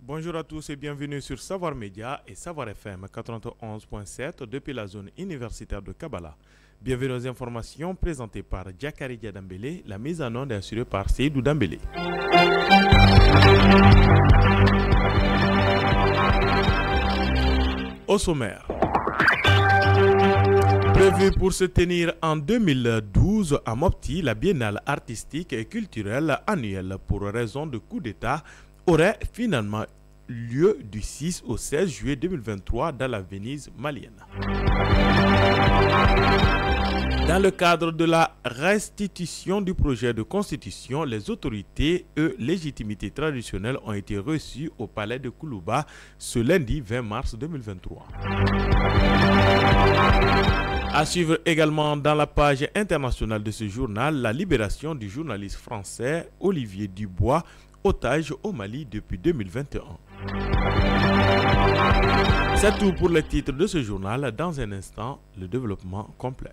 Bonjour à tous et bienvenue sur Savoir Média et Savoir FM 91.7 depuis la zone universitaire de Kabbalah. Bienvenue aux informations présentées par Diakari Dambélé, la mise en onde est assurée par Seydou Dambélé. Au sommaire. Prévu pour se tenir en 2012 à Mopti, la biennale artistique et culturelle annuelle pour raison de coup d'État aurait finalement lieu du 6 au 16 juillet 2023 dans la Venise malienne. Dans le cadre de la restitution du projet de constitution, les autorités et légitimités traditionnelles ont été reçues au palais de Koulouba ce lundi 20 mars 2023. À suivre également dans la page internationale de ce journal, la libération du journaliste français Olivier Dubois, otage au Mali depuis 2021. C'est tout pour les titres de ce journal. Dans un instant, le développement complet.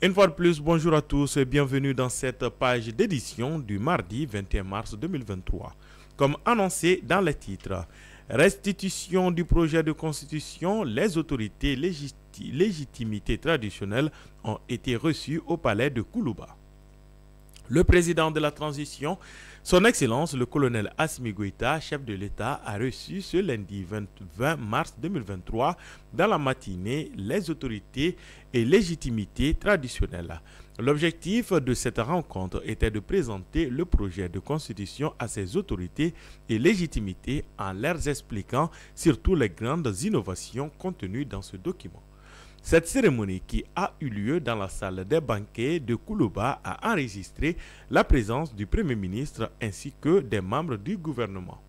Une fois de plus, bonjour à tous et bienvenue dans cette page d'édition du mardi 21 mars 2023. Comme annoncé dans les titres, restitution du projet de constitution, les autorités légitimités traditionnelles ont été reçues au palais de Koulouba. Le président de la transition, son Excellence le colonel Assimi Goïta, chef de l'État, a reçu ce lundi 20 mars 2023 dans la matinée les autorités et légitimités traditionnelles. L'objectif de cette rencontre était de présenter le projet de constitution à ces autorités et légitimités en leur expliquant surtout les grandes innovations contenues dans ce document. Cette cérémonie qui a eu lieu dans la salle des banquets de Koulouba a enregistré la présence du Premier ministre ainsi que des membres du gouvernement.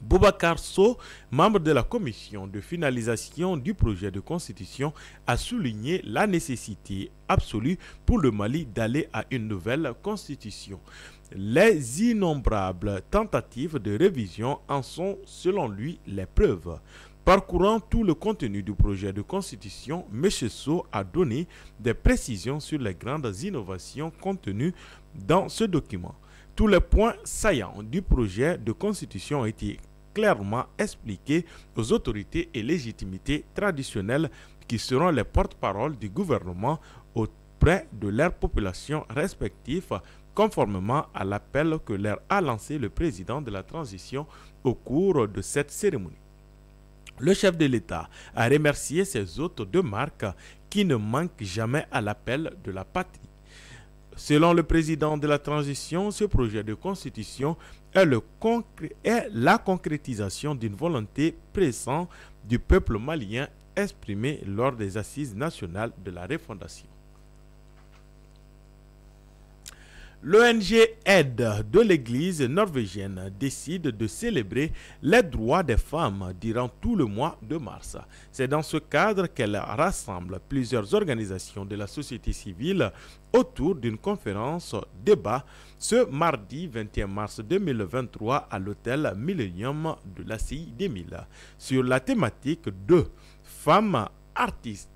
Boubacar Sow, membre de la commission de finalisation du projet de constitution, a souligné la nécessité absolue pour le Mali d'aller à une nouvelle constitution. Les innombrables tentatives de révision en sont, selon lui, les preuves. Parcourant tout le contenu du projet de constitution, M. Sow a donné des précisions sur les grandes innovations contenues dans ce document. Tous les points saillants du projet de constitution ont été clairement expliqués aux autorités et légitimités traditionnelles qui seront les porte-parole du gouvernement auprès de leurs populations respectives, conformément à l'appel que leur a lancé le président de la transition au cours de cette cérémonie. Le chef de l'État a remercié ses hôtes de marque qui ne manquent jamais à l'appel de la patrie. Selon le président de la transition, ce projet de constitution est la concrétisation d'une volonté pressante du peuple malien exprimée lors des assises nationales de la refondation. L'ONG Aide de l'Église norvégienne décide de célébrer les droits des femmes durant tout le mois de mars. C'est dans ce cadre qu'elle rassemble plusieurs organisations de la société civile autour d'une conférence débat ce mardi 21 mars 2023 à l'hôtel Millennium de l'ACI 2000 sur la thématique de femmes artistes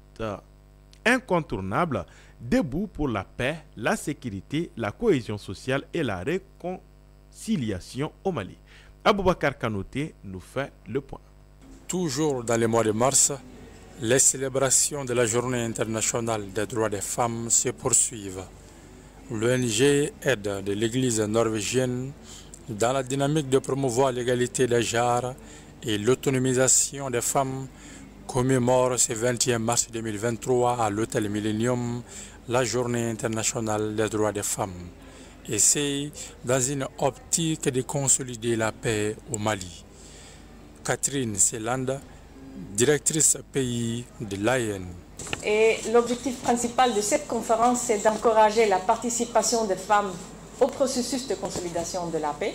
incontournables debout pour la paix, la sécurité, la cohésion sociale et la réconciliation au Mali. Aboubakar Kanouté nous fait le point. Toujours dans le mois de mars, les célébrations de la Journée internationale des droits des femmes se poursuivent. L'ONG Aide de l'Église norvégienne, dans la dynamique de promouvoir l'égalité des genres et l'autonomisation des femmes, commémore ce 21 mars 2023 à l'hôtel Millennium la Journée internationale des droits des femmes. Et c'est dans une optique de consolider la paix au Mali. Catherine Selanda, directrice pays de l'AN. Et l'objectif principal de cette conférence, c'est d'encourager la participation des femmes au processus de consolidation de la paix,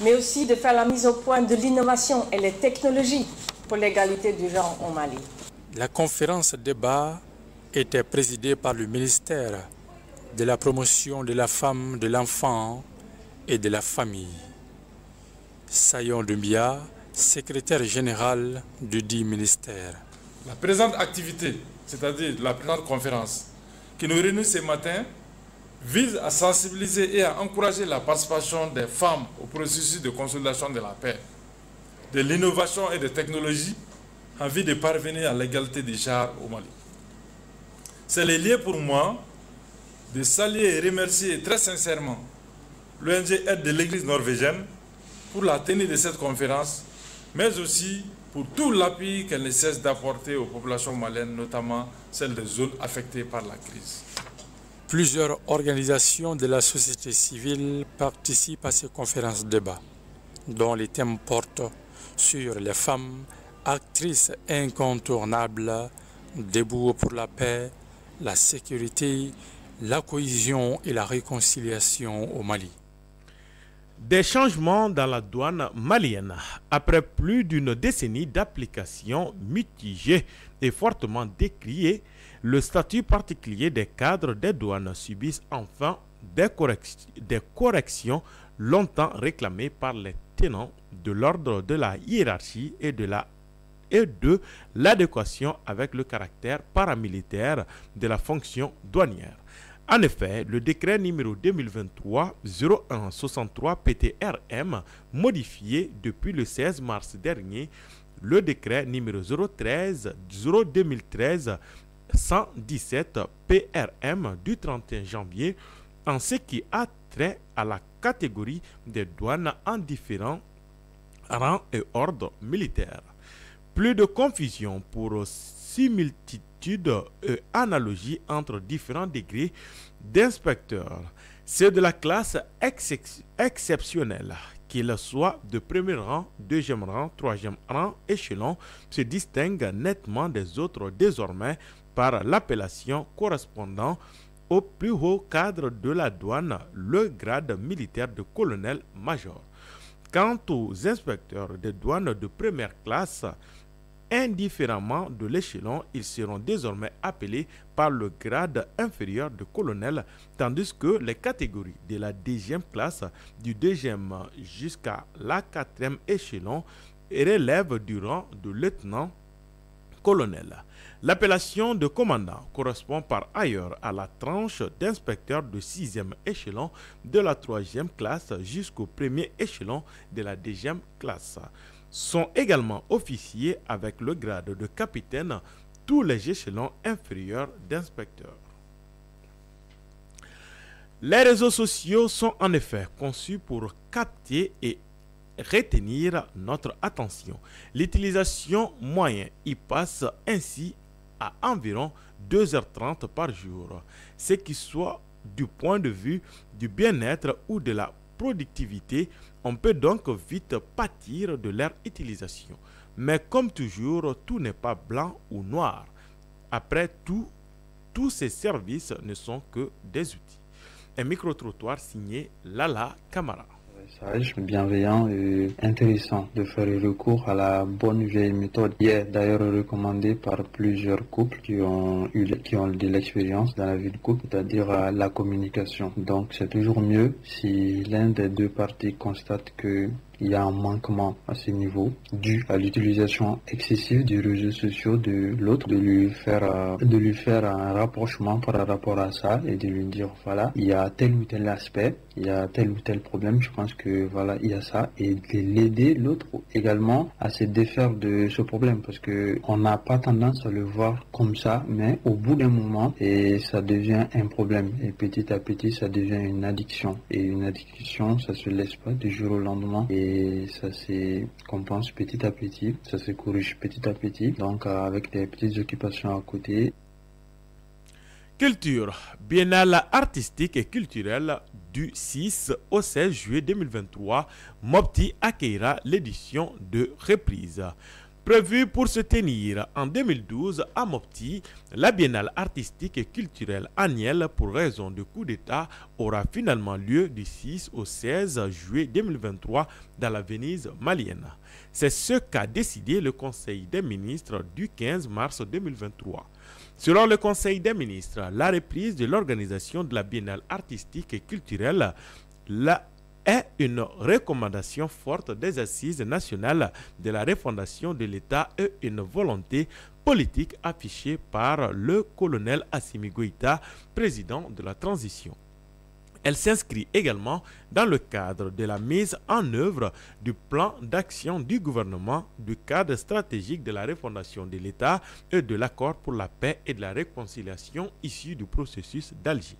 mais aussi de faire la mise au point de l'innovation et les technologies pour l'égalité du genre au Mali. La conférence débat était présidée par le ministère de la promotion de la femme, de l'enfant et de la famille. Sayon Dumbia, secrétaire général du dit ministère. La présente activité, c'est-à-dire la présente conférence, qui nous réunit ce matin, vise à sensibiliser et à encourager la participation des femmes au processus de consolidation de la paix, de l'innovation et des technologies en vue de parvenir à l'égalité des genres au Mali. C'est le lieu pour moi de saluer et remercier très sincèrement l'ONG Aide de l'Église norvégienne pour la tenue de cette conférence, mais aussi pour tout l'appui qu'elle ne cesse d'apporter aux populations maliennes, notamment celles des zones affectées par la crise. Plusieurs organisations de la société civile participent à ces conférences débats, dont les thèmes portent sur les femmes, actrices incontournables, debout pour la paix, la sécurité, la cohésion et la réconciliation au Mali. Des changements dans la douane malienne. Après plus d'une décennie d'application mitigée et fortement décriée, le statut particulier des cadres des douanes subissent enfin des corrections longtemps réclamées par les tenants de l'ordre de la hiérarchie et de l'adéquation avec le caractère paramilitaire de la fonction douanière. En effet, le décret numéro 2023-0163 PTRM, modifié depuis le 16 mars dernier, le décret numéro 02013 PRM du 31 janvier, en ce qui a trait à la catégorie des douanes en différents rangs et ordres militaires. Plus de confusion pour similitude et analogie entre différents degrés d'inspecteurs. C'est de la classe exceptionnelle, qu'ils soient de premier rang, deuxième rang, troisième rang, échelon, se distinguent nettement des autres désormais par l'appellation correspondant au plus haut cadre de la douane, le grade militaire de colonel-major. Quant aux inspecteurs des douanes de première classe, indifféremment de l'échelon, ils seront désormais appelés par le grade inférieur de colonel, tandis que les catégories de la deuxième classe, du deuxième jusqu'à la quatrième échelon, relèvent du rang de lieutenant-colonel. L'appellation de commandant correspond par ailleurs à la tranche d'inspecteur de sixième échelon de la troisième classe jusqu'au premier échelon de la deuxième classe. Sont également officiers avec le grade de capitaine tous les échelons inférieurs d'inspecteur. Les réseaux sociaux sont en effet conçus pour capter et retenir notre attention. L'utilisation moyenne y passe ainsi à environ 2h30 par jour, ce qui soit du point de vue du bien-être ou de la productivité. On peut donc vite pâtir de leur utilisation. Mais comme toujours, tout n'est pas blanc ou noir. Après tout, tous ces services ne sont que des outils. Un micro-trottoir signé Lala Camara. Sage, bienveillant et intéressant de faire recours à la bonne vieille méthode. Il est d'ailleurs recommandé par plusieurs couples qui ont de l'expérience dans la vie de couple, c'est-à-dire la communication. Donc c'est toujours mieux si l'un des deux parties constate que il y a un manquement à ce niveau dû à l'utilisation excessive des réseaux sociaux de l'autre, de lui faire un rapprochement par rapport à ça et de lui dire voilà, il y a tel ou tel aspect, il y a tel ou tel problème, je pense que voilà, il y a ça, et de l'aider l'autre également à se défaire de ce problème, parce que on n'a pas tendance à le voir comme ça, mais au bout d'un moment, et ça devient un problème, et petit à petit ça devient une addiction, et une addiction ça se laisse pas du jour au lendemain, et ça se compense petit à petit, ça se corrige petit à petit, donc avec des petites occupations à côté. Culture, biennale artistique et culturelle du 6 au 16 juillet 2023, Mopti accueillera l'édition de reprise. Prévue pour se tenir en 2012 à Mopti, la biennale artistique et culturelle annuelle pour raison de coup d'État aura finalement lieu du 6 au 16 juillet 2023 dans la Venise malienne. C'est ce qu'a décidé le Conseil des ministres du 15 mars 2023. Selon le Conseil des ministres, la reprise de l'organisation de la biennale artistique et culturelle est une recommandation forte des assises nationales de la refondation de l'État et une volonté politique affichée par le colonel Assimi Goïta, président de la transition. Elle s'inscrit également dans le cadre de la mise en œuvre du plan d'action du gouvernement, du cadre stratégique de la refondation de l'État et de l'accord pour la paix et de la réconciliation issu du processus d'Alger.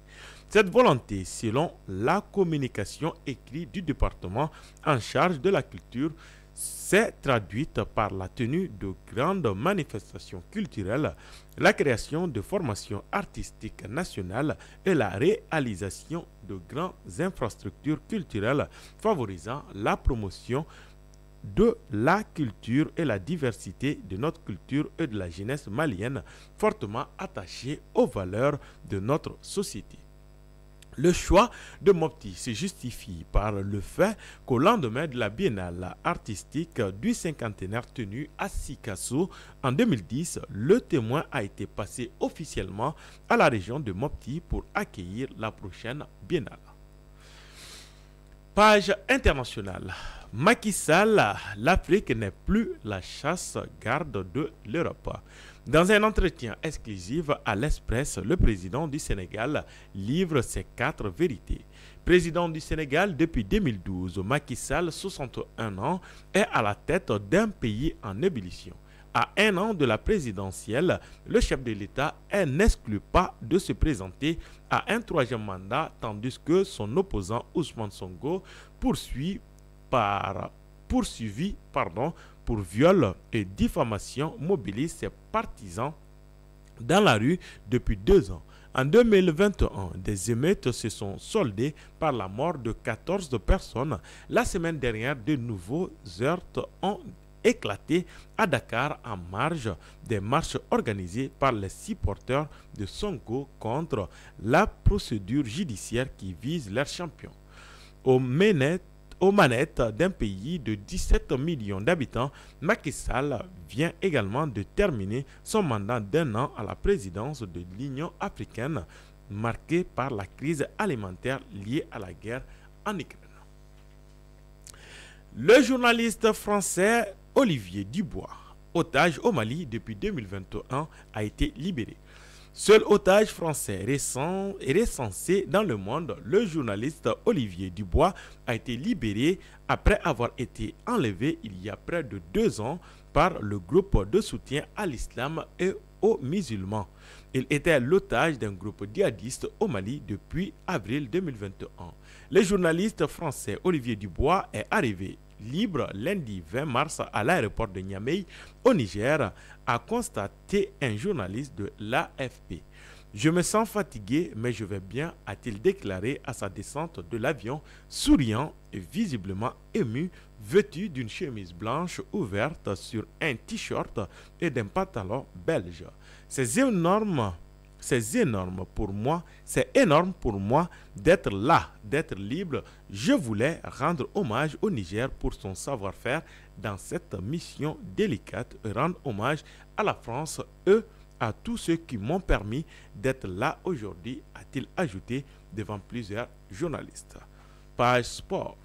Cette volonté, selon la communication écrite du département en charge de la culture, s'est traduite par la tenue de grandes manifestations culturelles, la création de formations artistiques nationales et la réalisation de grandes infrastructures culturelles favorisant la promotion de la culture et la diversité de notre culture et de la jeunesse malienne fortement attachée aux valeurs de notre société. Le choix de Mopti se justifie par le fait qu'au lendemain de la biennale artistique du cinquantenaire tenue à Sikasso en 2010, le témoin a été passé officiellement à la région de Mopti pour accueillir la prochaine biennale. Page internationale. Macky Sall, l'Afrique n'est plus la chasse-garde de l'Europe. Dans un entretien exclusif à l'Express, le président du Sénégal livre ses 4 vérités. Président du Sénégal depuis 2012, Macky Sall, 61 ans, est à la tête d'un pays en ébullition. À 1 an de la présidentielle, le chef de l'État n'exclut pas de se présenter à un 3e mandat, tandis que son opposant Ousmane Sonko poursuivi pour viol et diffamation mobilise ses partisans dans la rue depuis 2 ans. En 2021, des émeutes se sont soldées par la mort de 14 personnes. La semaine dernière, de nouveaux heurts ont éclaté à Dakar en marge des marches organisées par les supporters de Sonko contre la procédure judiciaire qui vise leurs champions. Aux manettes d'un pays de 17 millions d'habitants, Macky Sall vient également de terminer son mandat d'1 an à la présidence de l'Union africaine, marqué par la crise alimentaire liée à la guerre en Ukraine. Le journaliste français Olivier Dubois, otage au Mali depuis 2021, a été libéré. Seul otage français récent et recensé dans le monde, le journaliste Olivier Dubois a été libéré après avoir été enlevé il y a près de 2 ans par le groupe de soutien à l'islam et aux musulmans. Il était l'otage d'un groupe djihadiste au Mali depuis avril 2021. Le journaliste français Olivier Dubois est arrivé libre lundi 20 mars à l'aéroport de Niamey au Niger, a constaté un journaliste de l'AFP. Je me sens fatigué, mais je vais bien, a-t-il déclaré à sa descente de l'avion, souriant et visiblement ému, vêtu d'une chemise blanche ouverte sur un t-shirt et d'un pantalon belge. C'est énorme pour moi d'être là, d'être libre. Je voulais rendre hommage au Niger pour son savoir-faire dans cette mission délicate et rendre hommage à la France et à tous ceux qui m'ont permis d'être là aujourd'hui, a-t-il ajouté devant plusieurs journalistes. Page sport.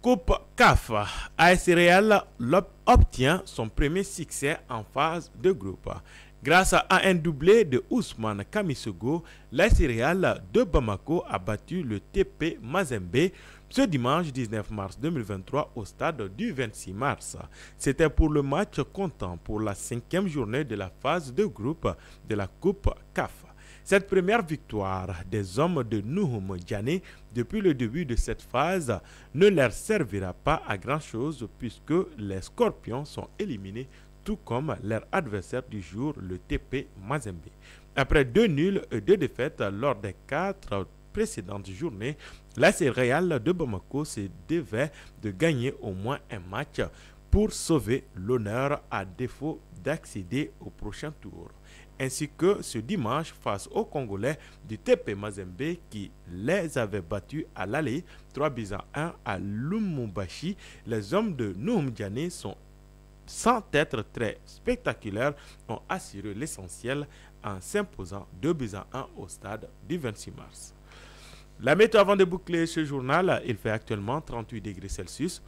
Coupe CAF, AS Real obtient son premier succès en phase de groupe. Grâce à un doublé de Ousmane Kamisogo, l'AS Real de Bamako a battu le TP Mazembe ce dimanche 19 mars 2023 au stade du 26 mars. C'était pour le match comptant pour la 5e journée de la phase de groupe de la Coupe CAF. Cette première victoire des hommes de Nouhoum Diané depuis le début de cette phase ne leur servira pas à grand-chose puisque les Scorpions sont éliminés tout comme leur adversaire du jour, le TP Mazembe. Après 2 nuls et 2 défaites lors des 4 précédentes journées, l'AS Real de Bamako se devait de gagner au moins un match pour sauver l'honneur à défaut d'accéder au prochain tour. Ainsi que ce dimanche face aux Congolais du TP Mazembe qui les avait battus à l'aller 3-1 à Lumumbashi, les hommes de Nouhoum Diané sont sans être très spectaculaires, ont assuré l'essentiel en s'imposant 2-1 au stade du 26 mars. La météo avant de boucler ce journal, il fait actuellement 38 degrés Celsius.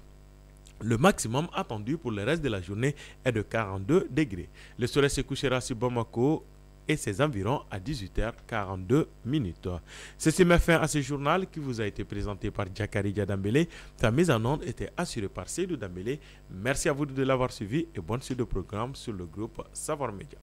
Le maximum attendu pour le reste de la journée est de 42 degrés. Le soleil se couchera sur Bamako et ses environs à 18h42. Ceci met fin à ce journal qui vous a été présenté par Jakari Dambélé. Sa mise en onde était assurée par Seydou Dambélé. Merci à vous de l'avoir suivi et bonne suite de programme sur le groupe Savoir Média.